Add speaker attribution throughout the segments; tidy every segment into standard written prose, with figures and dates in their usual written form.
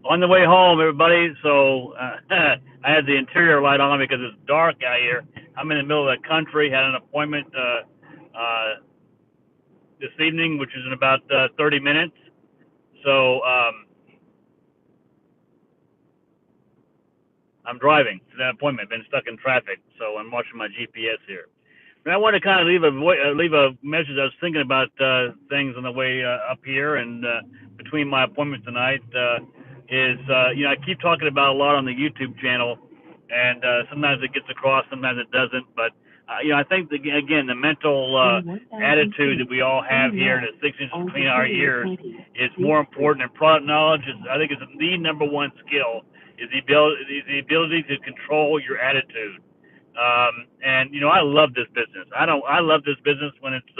Speaker 1: On the way home, everybody. So I had the interior light on because it's dark out here. I'm in the middle of the country. Had an appointment this evening, which is in about 30 minutes. So I'm driving to that appointment. Been stuck in traffic, so I'm watching my GPS here. But I want to kind of leave a message. I was thinking about things on the way up here, and between my appointments tonight I keep talking about a lot on the YouTube channel, and sometimes it gets across, sometimes it doesn't. But I think again the mental attitude that we all have here, the 6 inches between our ears, is more important. And product knowledge I think is the number one skill. Is the ability to control your attitude. And I love this business. I love this business when it's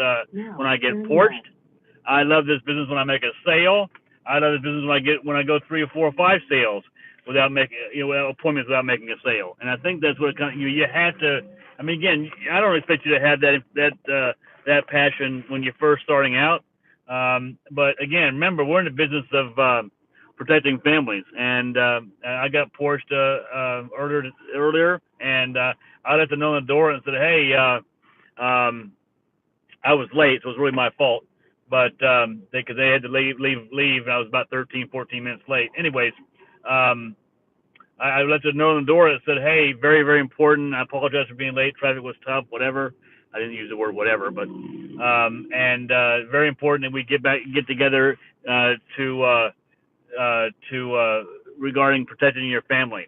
Speaker 1: when I get porched. I love this business when I make a sale. I love this business when I go 3 or 4 or 5 sales without making appointments without making a sale. And I think that's what you have to. I mean, again, I don't expect you to have that passion when you're first starting out. But again, remember, we're in the business of protecting families, and I got porched earlier, and I let them know on the door and said, "Hey, I was late, so it was really my fault." But because they had to leave, and I was about 13, 14 minutes late. Anyways, I let them know on the door and said, "Hey, very, very important. I apologize for being late. Traffic was tough. Whatever." I didn't use the word whatever, but and very important that we get together regarding protecting your family,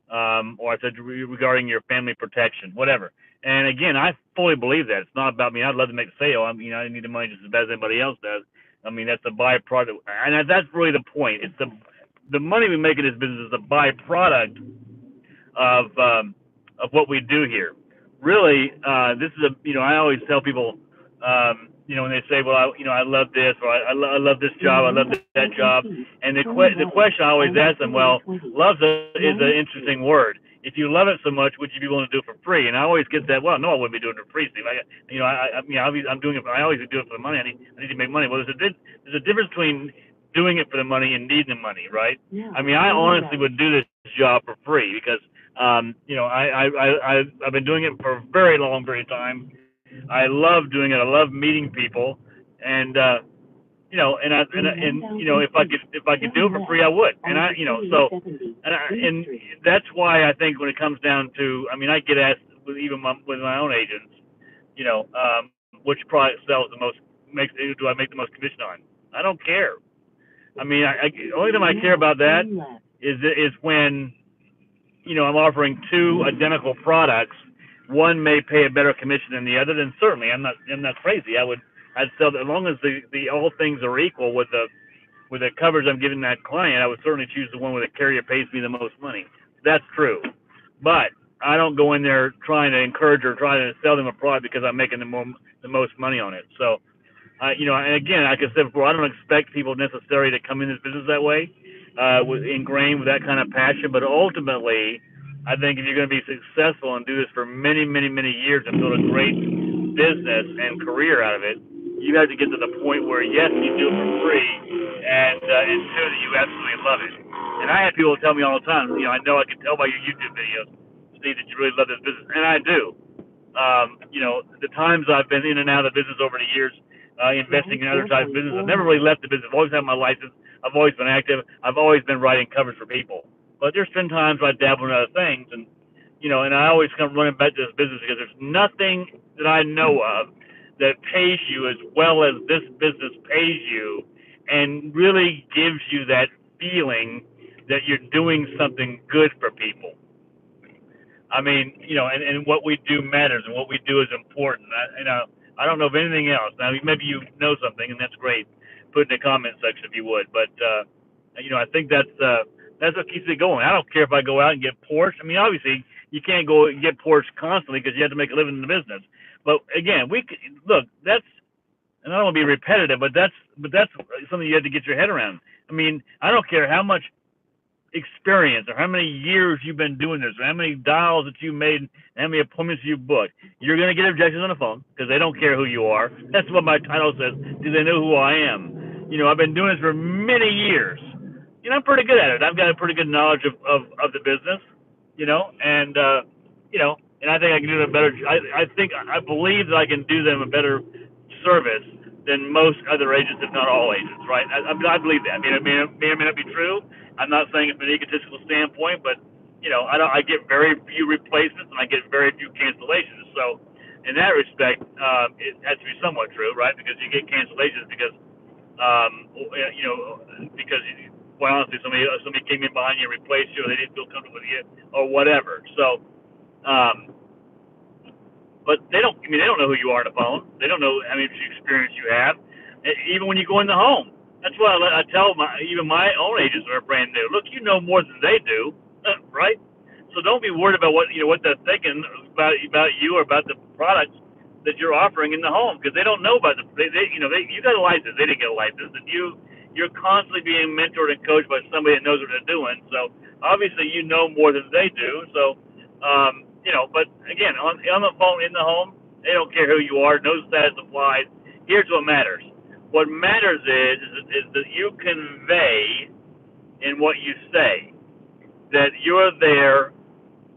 Speaker 1: or I said regarding your family protection, whatever. And again, I fully believe that. It's not about me. I'd love to make a sale. I need the money just as bad as anybody else does. I mean, that's a byproduct, and that's really the point. It's the money we make in this business is a byproduct of what we do here. Really, this is I always tell people, when they say, well, I love this, or I love this job, I love that job, and the question I always ask them, well, love is an interesting word. If you love it so much, would you be willing to do it for free? And I always get that, well, no, I wouldn't be doing it for free, Steve. I'm doing it. I always do it for the money. I need to make money. Well, there's a difference between doing it for the money and needing the money, right? Yeah, I mean, I honestly would do this job for free because, I've been doing it for a very long period of time. I love doing it. I love meeting people, and if I could do it for free, I would. And and that's why I think when it comes down to, I get asked with my own agents, which product sells the most, do I make the most commission on? I don't care. Only time I care about that is when, I'm offering 2 identical products. One may pay a better commission than the other. Then certainly, I'm not crazy. I'd sell that as long as the all things are equal with the coverage I'm giving that client. I would certainly choose the one where the carrier pays me the most money. That's true, but I don't go in there trying to encourage or try to sell them a product because I'm making the most money on it. So, and again, like I said before, I don't expect people necessarily to come in this business that way, ingrained with that kind of passion. But ultimately, I think if you're going to be successful and do this for many, many, many years and build a great business and career out of it, you have to get to the point where, yes, you do it for free, and 2, that you absolutely love it. And I have people tell me all the time, I know I can tell by your YouTube videos, Steve, that you really love this business, and I do. The times I've been in and out of the business over the years, investing in other types of business, I've never really left the business. I've always had my license. I've always been active. I've always been writing covers for people. But there's been times where I dabble in other things, and I always come running back to this business because there's nothing that I know of that pays you as well as this business pays you, and really gives you that feeling that you're doing something good for people. And what we do matters, and what we do is important. I don't know of anything else. Now, maybe you know something, and that's great. Put in the comment section if you would. But I think that's what keeps it going. I don't care if I go out and get porched. Obviously, you can't go and get porched constantly because you have to make a living in the business. But again, that's, and I don't want to be repetitive, but that's something you have to get your head around. I don't care how much experience or how many years you've been doing this, or how many dials that you made, and how many appointments you booked. You're going to get objections on the phone because they don't care who you are. That's what my title says. Do they know who I am? I've been doing this for many years, I'm pretty good at it. I've got a pretty good knowledge of the business, and and I think I can do them better. I believe that I can do them a better service than most other agents, if not all agents, right? I believe that. I mean, it may or may not be true. I'm not saying it from an egotistical standpoint, but I get very few replacements and I get very few cancellations. So, in that respect, it has to be somewhat true, right? Because you get cancellations because um, because quite honestly, somebody came in behind you and replaced you, or they didn't feel comfortable with you, or whatever. So, um, but they don't. I mean, they don't know who you are on the phone. They don't know how much experience you have. Even when you go in the home, that's why I tell even my own agents that are brand new. Look, you know more than they do, right? So don't be worried about what they're thinking about you or about the products that you're offering in the home, because they don't know about you got a license, they didn't get a license, and you're constantly being mentored and coached by somebody that knows what they're doing. So obviously you know more than they do. So but again, on the phone, in the home, they don't care who you are, no status applies. Here's what matters. What matters is that you convey in what you say that you're there.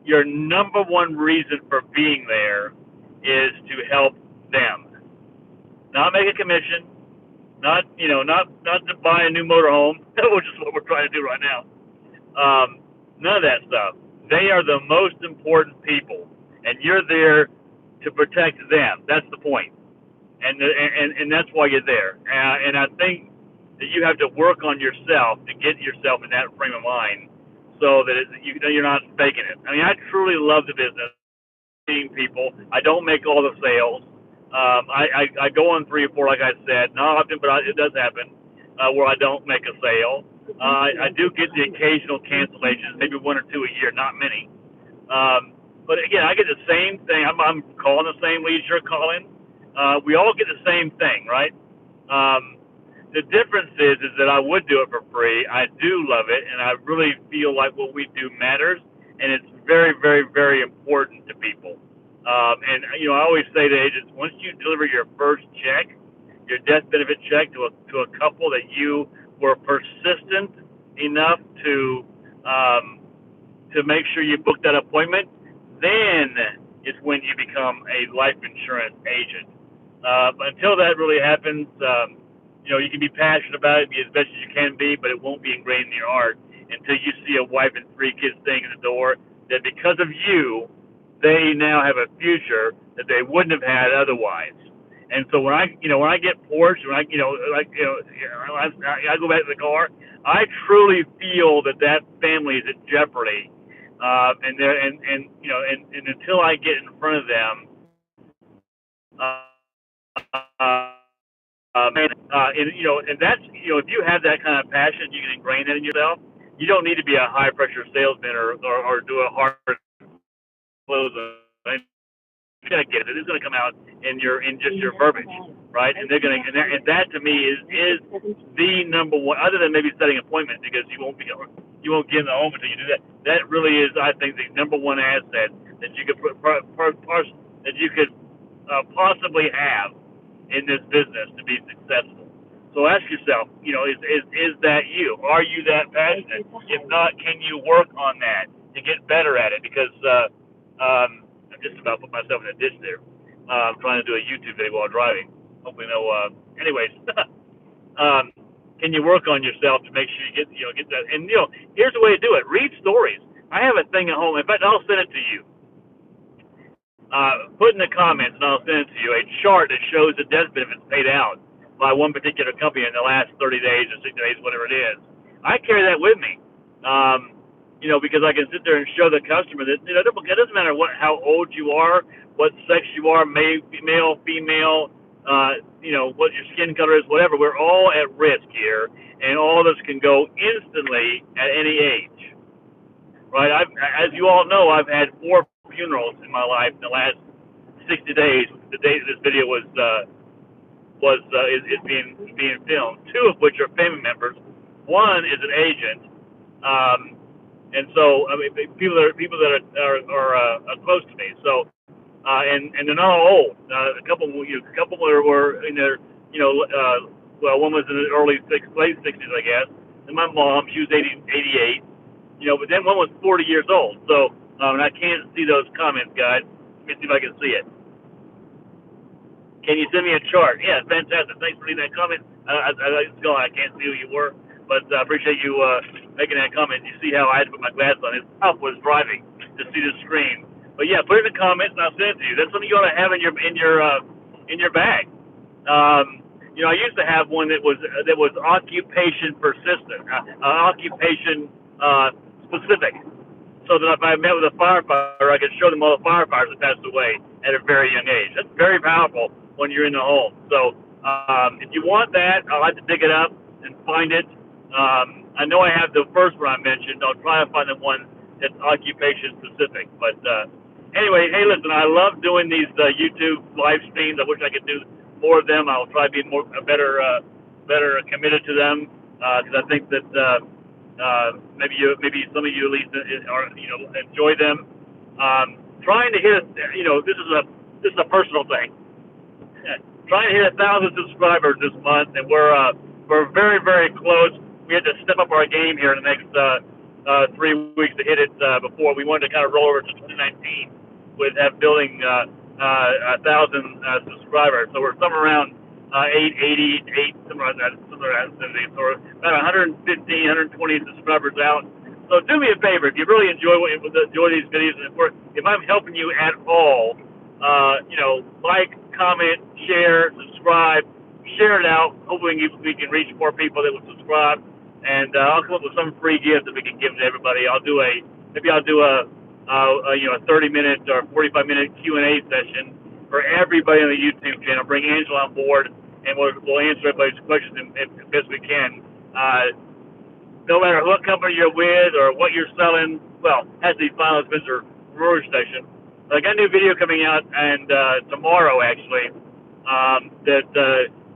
Speaker 1: Your number one reason for being there is to help them, not make a commission, not to buy a new motorhome, which is what we're trying to do right now. None of that stuff. They are the most important people, and you're there to protect them. That's the point, and that's why you're there. And I think that you have to work on yourself to get yourself in that frame of mind, so that you're not faking it. I mean, I truly love the business, seeing people. I don't make all the sales. I go on 3 or 4, like I said, not often, but it does happen where I don't make a sale. I do get the occasional cancellations, maybe 1 or 2 a year, not many. But again, I get the same thing. I'm calling the same leads you're calling. We all get the same thing, right? The difference is that I would do it for free. I do love it, and I really feel like what we do matters, and it's very, very, very important to people. And I always say to agents, once you deliver your first check, your death benefit check to a couple that you were persistent enough to make sure you book that appointment, then is when you become a life insurance agent. But until that really happens, you can be passionate about it, be as best as you can be, but it won't be ingrained in your heart until you see a wife and 3 kids staying in the door that because of you, they now have a future that they wouldn't have had otherwise. And so when I get Porsche, when I go back to the car, I truly feel that family is at jeopardy. And until I get in front of them, and that's, if you have that kind of passion, you can ingrain that in yourself. You don't need to be a high pressure salesman or do a hard close. You're gonna get it. It's gonna come out in just your verbiage, right? And they're gonna, and that to me is the number one, other than maybe setting appointments, because you won't get in the home until you do that. That really is, I think, the number one asset that you could possibly have in this business to be successful. So ask yourself, is that you? Are you that passionate? If not, can you work on that to get better at it? Because I just about put myself in a ditch there. I'm trying to do a YouTube video while driving. Hopefully no. Anyways, can you work on yourself to make sure you get that? And here's the way to do it. Read stories. I have a thing at home. In fact, I'll send it to you. Put in the comments, and I'll send it to you, a chart that shows the death benefits paid out by one particular company in the last 30 days or 60 days, whatever it is. I carry that with me, because I can sit there and show the customer that it doesn't matter how old you are, what sex you are, male, female, what your skin color is, whatever. We're all at risk here, and all of us can go instantly at any age. Right? As you all know, I've had 4 funerals in my life in the last 60 days. The day this video is being filmed. 2 of which are family members. 1 is an agent, and so people that are close to me. So and they're not all old. A couple were in their one was in the late 60s, I guess. and my mom, she was 88, but then one was 40 years old. So, and I can't see those comments, guys. Let me see if I can see it. Can you send me a chart? Yeah, fantastic. Thanks for leaving that comment. I can't see who you were, but I appreciate you making that comment. You see how I had to put my glasses on. His pup was driving to see the screen. But yeah, put it in the comments and I'll send it to you. That's something you ought to have in your bag. I used to have one that was occupation persistent, occupation specific, so that if I met with a firefighter, I could show them all the firefighters that passed away at a very young age. That's very powerful when you're in the home. So if you want that, I'll have to dig it up and find it. I know I have the first one I mentioned. I'll try to find the one that's occupation specific. But anyway, hey, listen, I love doing these YouTube live streams. I wish I could do more of them. I'll try to be better committed to them because I think that maybe some of you at least enjoy them. Trying to hit this is a personal thing. Trying to hit 1,000 subscribers this month, and we're very, very close. We had to step up our game here in the next 3 weeks to hit it before we wanted to kind of roll over to 2019 with building 1,000 subscribers. So we're somewhere around 888, somewhere around that. So we're about 115, 120 subscribers out. So do me a favor, if you really enjoy these videos, and if I'm helping you at all, like, comment, share, subscribe, share it out. Hopefully we can reach more people that will subscribe, and I'll come up with some free gift that we can give to everybody. I'll do a 30-minute or 45-minute Q&A session for everybody on the YouTube channel. Bring Angela on board, and we'll answer everybody's questions as best we can. No matter what company you're with or what you're selling, well, has to be final expense or brewery station. I got a new video coming out, and tomorrow actually, that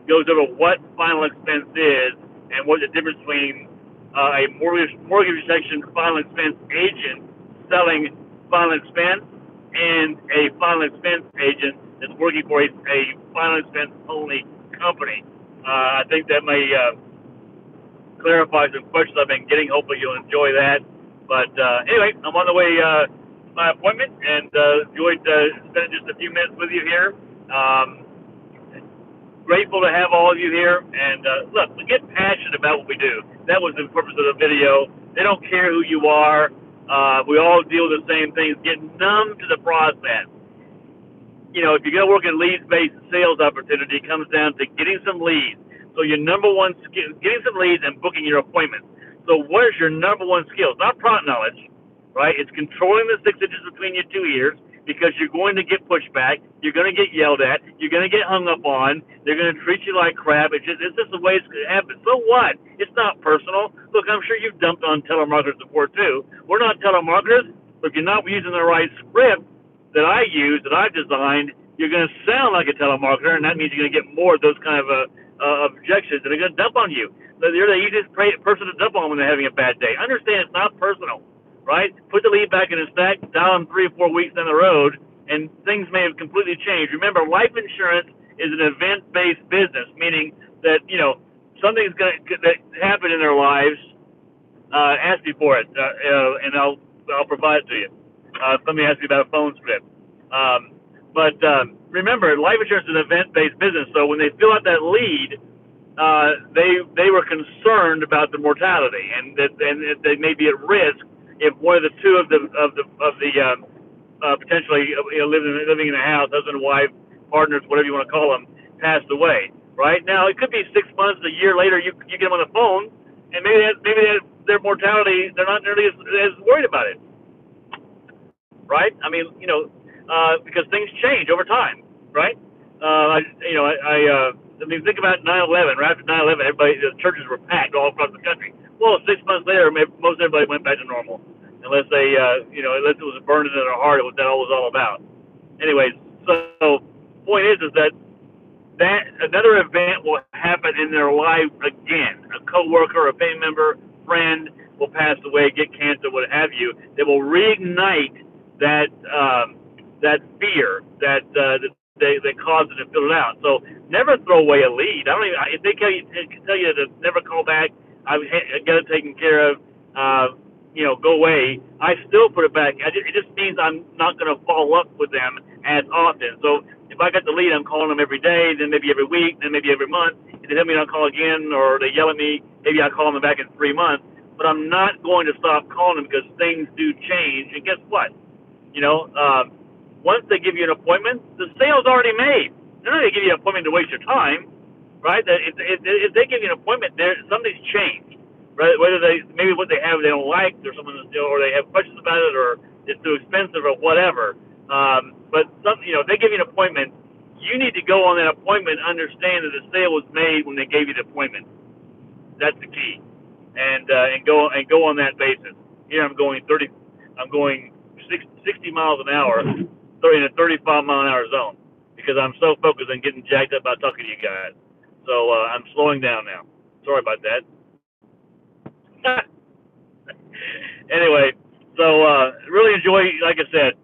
Speaker 1: goes over what final expense is and what the difference between a mortgage protection final expense agent selling final expense and a final expense agent that's working for a final expense only company. I think that may clarify some questions I've been getting. Hopefully you'll enjoy that. But anyway, I'm on the way to my appointment, and enjoyed spending just a few minutes with you here. Grateful to have all of you here. And look, we get passionate about what we do. That was the purpose of the video. They don't care who you are. We all deal with the same things. Get numb to the process. If you're going to work in leads-based sales opportunity, it comes down to getting some leads. So your number one skill, getting some leads and booking your appointments. So what is your number one skill? It's not product knowledge, right? It's controlling the 6 inches between your 2 ears, because you're going to get pushback. You're going to get yelled at. You're going to get hung up on. They're going to treat you like crap. It's just the way it's going to happen. So what? It's not personal. Look, I'm sure you've dumped on telemarketers before too. We're not telemarketers. But if you're not using the right script that I use, that I've designed, you're going to sound like a telemarketer, and that means you're going to get more of those kind of objections, and they're going to dump on you. You're the easiest person to dump on when they're having a bad day. Understand it's not personal, right? Put the lead back in the stack, dial them 3 or 4 weeks down the road, and things may have completely changed. Remember, life insurance is an event-based business, meaning that, something's going to happen in their lives. Ask me for it, and I'll provide it to you. Somebody asked me about a phone script. But remember, life insurance is an event-based business, so when they fill out that lead, they were concerned about the mortality, and that they may be at risk if one of the two of the potentially living in the house, husband and wife, partners, whatever you want to call them, passed away. Right now, it could be 6 months, a year later. You get them on the phone, and maybe their mortality, they're not nearly as worried about it. Right? I mean, because things change over time, right? I mean, think about 9/11. Right after 9/11, the churches were packed all across the country. Well, 6 months later, most everybody went back to normal, unless unless it was burned into their heart, that all was all about. Anyways, so point is that another event will happen in their life again. A coworker, a family member, friend will pass away, get cancer, what have you. That will reignite that fear that they caused it to fill it out. So never throw away a lead. If they tell you to never call back, I got it taken care of, go away, I still put it back. It just means I'm not going to follow up with them as often. So if I got the lead, I'm calling them every day, then maybe every week, then maybe every month. If they tell me not to call again, or they yell at me, maybe I call them back in 3 months. But I'm not going to stop calling them because things do change. And guess what? You know, once they give you an appointment, the sale's already made. They're not going to give you an appointment to waste your time, right? If they give you an appointment, something's changed, right? Whether maybe what they have they don't like, or or they have questions about it, or it's too expensive, or whatever. But if they give you an appointment, you need to go on that appointment, understand that the sale was made when they gave you the appointment. That's the key, and go on that basis. Here I'm going 60 miles an hour in a 35-mile-an-hour zone because I'm so focused on getting jacked up about talking to you guys. So I'm slowing down now. Sorry about that. Anyway, so really enjoy. Like I said,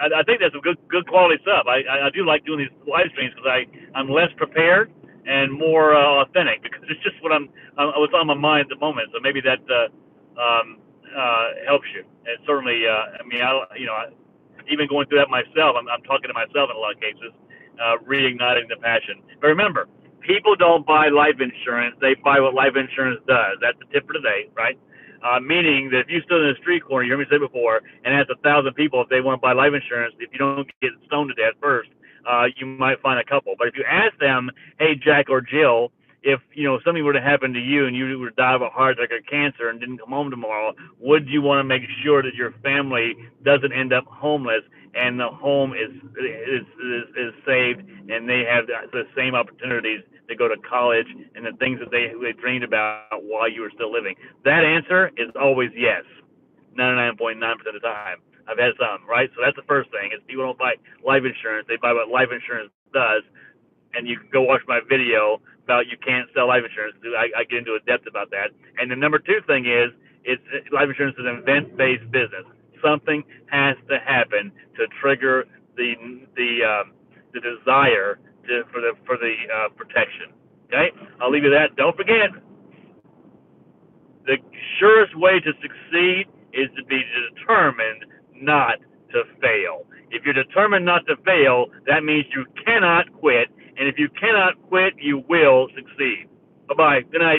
Speaker 1: I think that's some good quality stuff. I do like doing these live streams because I'm less prepared and more authentic because it's just what's on my mind at the moment. So maybe that helps you. And certainly, even going through that myself, I'm talking to myself in a lot of cases, reigniting the passion. But remember, people don't buy life insurance; they buy what life insurance does. That's the tip for today, right? Meaning that if you stood in a street corner, you heard me say before, and asked 1,000 people if they want to buy life insurance, if you don't get stoned to death first, you might find a couple. But if you ask them, hey, Jack or Jill, if something were to happen to you and you were to die of a heart attack or cancer and didn't come home tomorrow, would you want to make sure that your family doesn't end up homeless and the home is saved and they have the same opportunities to go to college and the things that they dreamed about while you were still living? That answer is always yes, 99.9% of the time. I've had some, right? So that's the first thing is people don't buy life insurance. They buy what life insurance does. And you can go watch my video about you can't sell life insurance. I get into a depth about that. And the number two thing is life insurance is an event-based business. Something has to happen to trigger the desire for the protection. Okay, I'll leave you that. Don't forget, the surest way to succeed is to be determined not to fail. If you're determined not to fail, that means you cannot quit. And if you cannot quit, you will succeed. Bye-bye. Good night.